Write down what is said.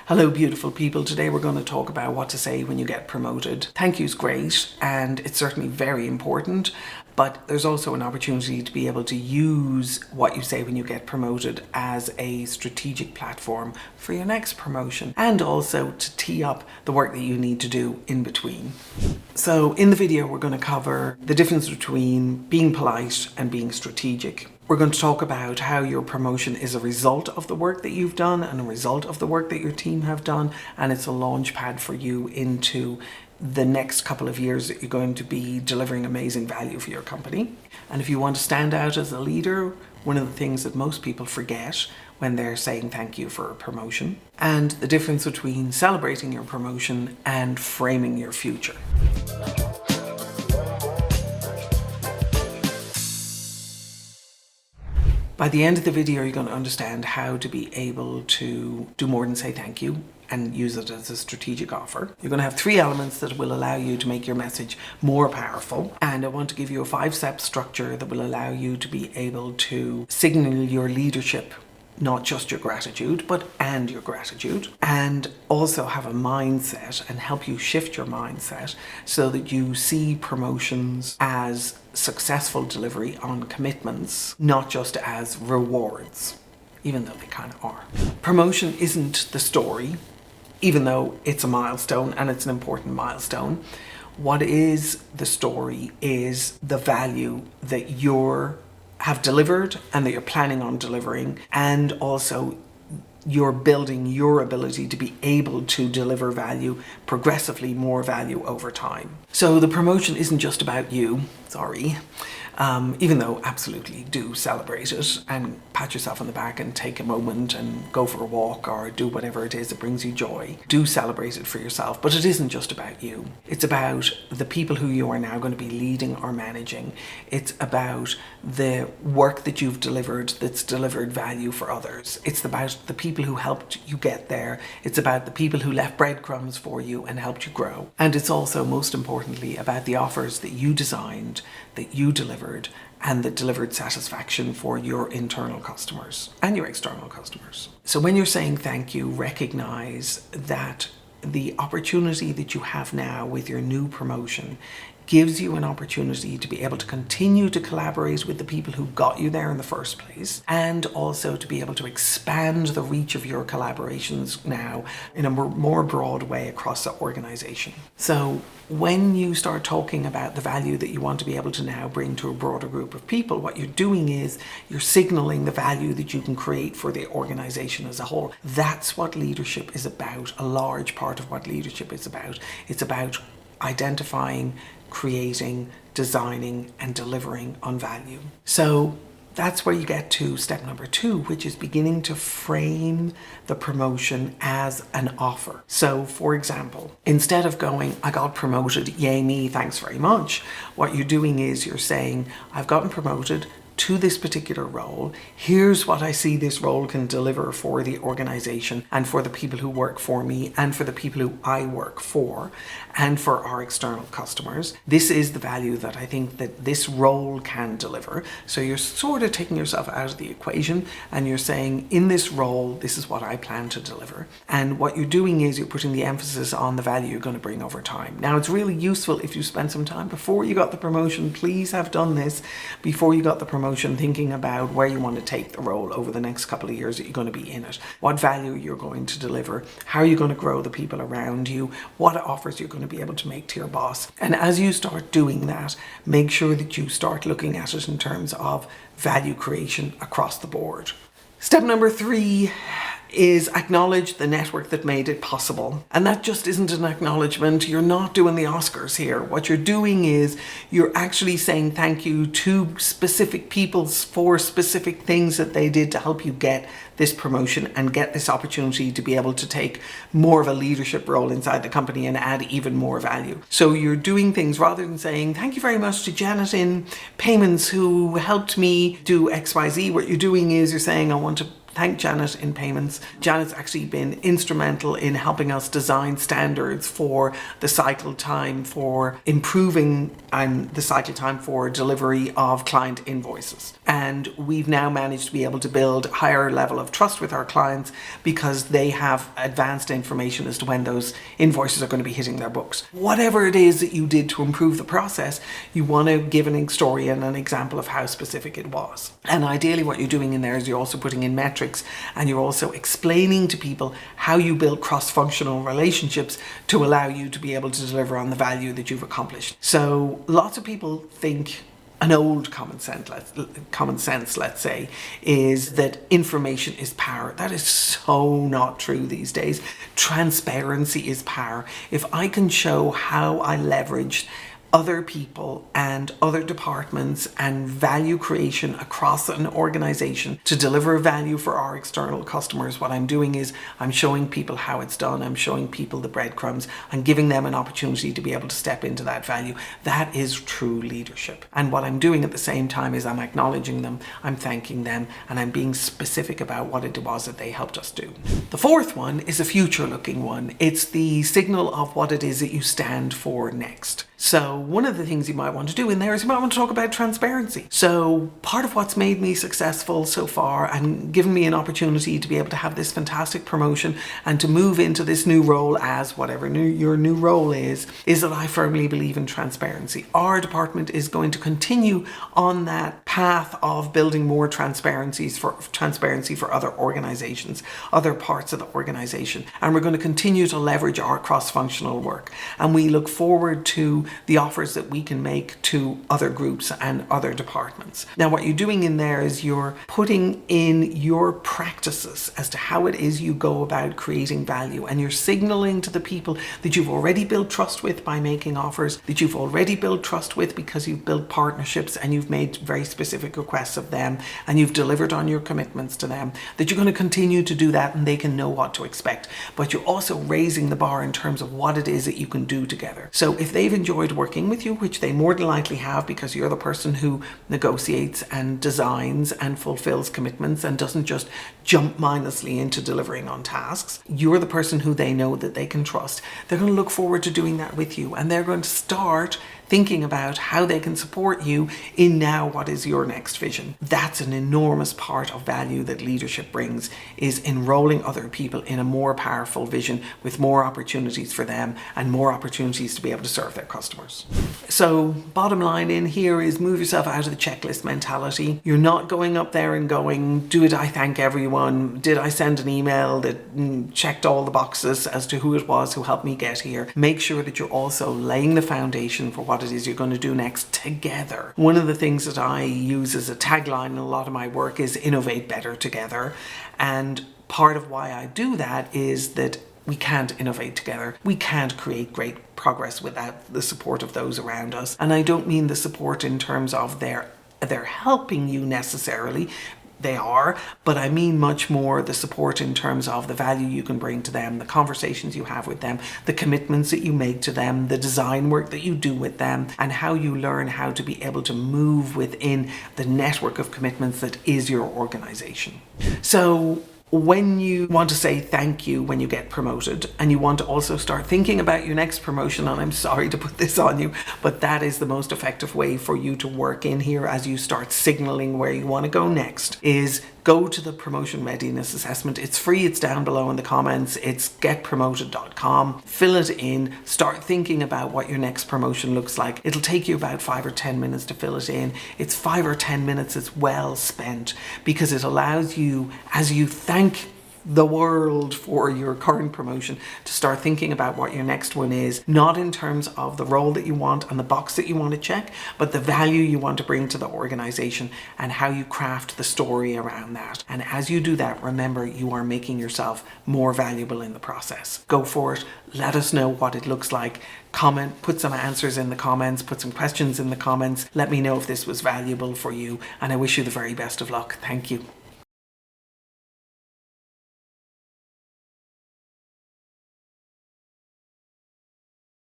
Hello beautiful people, today we're going to talk about what to say when you get promoted. Thank you's great and it's certainly very important, but there's also an opportunity to be able to use what you say when you get promoted as a strategic platform for your next promotion and also to tee up the work that you need to do in between. So in the video we're going to cover the difference between being polite and being strategic. We're going to talk about how your promotion is a result of the work that you've done and a result of the work that your team have done, and it's a launch pad for you into the next couple of years that you're going to be delivering amazing value for your company. And if you want to stand out as a leader, one of the things that most people forget when they're saying thank you for a promotion, and the difference between celebrating your promotion and framing your future. By the end of the video, you're going to understand how to be able to do more than say thank you and use it as a strategic offer. You're going to have 3 elements that will allow you to make your message more powerful. And I want to give you a 5-step structure that will allow you to be able to signal your leadership, not just your gratitude, and your gratitude, and also have a mindset and help you shift your mindset so that you see promotions as successful delivery on commitments, not just as rewards, even though they kind of are. Promotion isn't the story, even though it's a milestone and it's an important milestone. What is the story is the value that have delivered and that you're planning on delivering, and also you're building your ability to be able to deliver value, progressively more value over time. So the promotion isn't just about you, even though absolutely do celebrate it and pat yourself on the back and take a moment and go for a walk or do whatever it is that brings you joy. Do celebrate it for yourself, but it isn't just about you. It's about the people who you are now going to be leading or managing. It's about the work that you've delivered that's delivered value for others. It's about the people who helped you get there. It's about the people who left breadcrumbs for you and helped you grow. And it's also, most importantly, about the offers that you designed, that you delivered, and that delivered satisfaction for your internal customers and your external customers. So when you're saying thank you, recognize that the opportunity that you have now with your new promotion gives you an opportunity to be able to continue to collaborate with the people who got you there in the first place, and also to be able to expand the reach of your collaborations now in a more broad way across the organization. So when you start talking about the value that you want to be able to now bring to a broader group of people, what you're doing is you're signaling the value that you can create for the organization as a whole. That's what leadership is about. A large part of what leadership is about. It's about identifying, creating, designing, and delivering on value. So that's where you get to step number 2, which is beginning to frame the promotion as an offer. So for example, instead of going, I got promoted, yay me, thanks very much, what you're doing is you're saying, I've gotten promoted to this particular role. Here's what I see this role can deliver for the organization and for the people who work for me and for the people who I work for and for our external customers. This is the value that I think that this role can deliver. So you're sort of taking yourself out of the equation and you're saying, in this role, this is what I plan to deliver. And what you're doing is you're putting the emphasis on the value you're going to bring over time. Now, it's really useful if you spend some time before you got the promotion. Please have done this before you got the promotion, thinking about where you want to take the role over the next couple of years that you're going to be in it, what value you're going to deliver, how you're going to grow the people around you, what offers you're going to be able to make to your boss. And as you start doing that, make sure that you start looking at it in terms of value creation across the board. Step number 3 is acknowledge the network that made it possible. And that just isn't an acknowledgement. You're not doing the Oscars here. What you're doing is you're actually saying thank you to specific people for specific things that they did to help you get this promotion and get this opportunity to be able to take more of a leadership role inside the company and add even more value. So you're doing things rather than saying thank you very much to Janet in payments who helped me do XYZ. What you're doing is you're saying I want to thank Janet in payments. Janet's actually been instrumental in helping us design standards for the cycle time for improving and the cycle time for delivery of client invoices. And we've now managed to be able to build a higher level of trust with our clients because they have advanced information as to when those invoices are going to be hitting their books. Whatever it is that you did to improve the process, you want to give an story and an example of how specific it was. And ideally what you're doing in there is you're also putting in metrics, and you're also explaining to people how you build cross-functional relationships to allow you to be able to deliver on the value that you've accomplished. So lots of people think an old common sense, let's say, is that information is power. That is so not true these days. Transparency is power. If I can show how I leveraged other people and other departments and value creation across an organization to deliver value for our external customers, what I'm doing is I'm showing people how it's done. I'm showing people the breadcrumbs. I'm giving them an opportunity to be able to step into that value. That is true leadership. And what I'm doing at the same time is I'm acknowledging them, I'm thanking them, and I'm being specific about what it was that they helped us do. The fourth one is a future-looking one. It's the signal of what it is that you stand for next. So one of the things you might want to do in there is you might want to talk about transparency. So part of what's made me successful so far and given me an opportunity to be able to have this fantastic promotion and to move into this new role as whatever your new role is that I firmly believe in transparency. Our department is going to continue on that path of building more transparency for other organizations, other parts of the organization. And we're going to continue to leverage our cross-functional work. And we look forward to the offers that we can make to other groups and other departments. Now, what you're doing in there is you're putting in your practices as to how it is you go about creating value, and you're signaling to the people that you've already built trust with by making offers, that you've already built trust with because you've built partnerships and you've made very specific requests of them and you've delivered on your commitments to them, that you're going to continue to do that and they can know what to expect. But you're also raising the bar in terms of what it is that you can do together. So if they've enjoyed working with you, which they more than likely have because you're the person who negotiates and designs and fulfills commitments and doesn't just jump mindlessly into delivering on tasks, you're the person who they know that they can trust. They're going to look forward to doing that with you, and they're going to start thinking about how they can support you in now what is your next vision. That's an enormous part of value that leadership brings, is enrolling other people in a more powerful vision with more opportunities for them and more opportunities to be able to serve their customers. So bottom line in here is move yourself out of the checklist mentality. You're not going up there and going, did I thank everyone? Did I send an email that checked all the boxes as to who it was who helped me get here? Make sure that you're also laying the foundation for what it is you're going to do next together. One of the things that I use as a tagline in a lot of my work is innovate better together. And part of why I do that is that we can't innovate together. We can't create great progress without the support of those around us. And I don't mean the support in terms of they're helping you necessarily. They are, but I mean much more the support in terms of the value you can bring to them, the conversations you have with them, the commitments that you make to them, the design work that you do with them, and how you learn how to be able to move within the network of commitments that is your organization. So when you want to say thank you when you get promoted, and you want to also start thinking about your next promotion, and I'm sorry to put this on you, but that is the most effective way for you to work in here as you start signaling where you want to go next, is go to the promotion readiness assessment. It's free, it's down below in the comments. It's getpromoted.com. Fill it in, start thinking about what your next promotion looks like. It'll take you about 5 or 10 minutes to fill it in. It's 5 or 10 minutes that's well spent, because it allows you, as you thank the world for your current promotion, to start thinking about what your next one is, not in terms of the role that you want and the box that you want to check, but the value you want to bring to the organization and how you craft the story around that. And as you do that, remember, you are making yourself more valuable in the process. Go for it. Let us know what it looks like. Comment, put some answers in the comments, put some questions in the comments. Let me know if this was valuable for you, and I wish you the very best of luck. Thank you.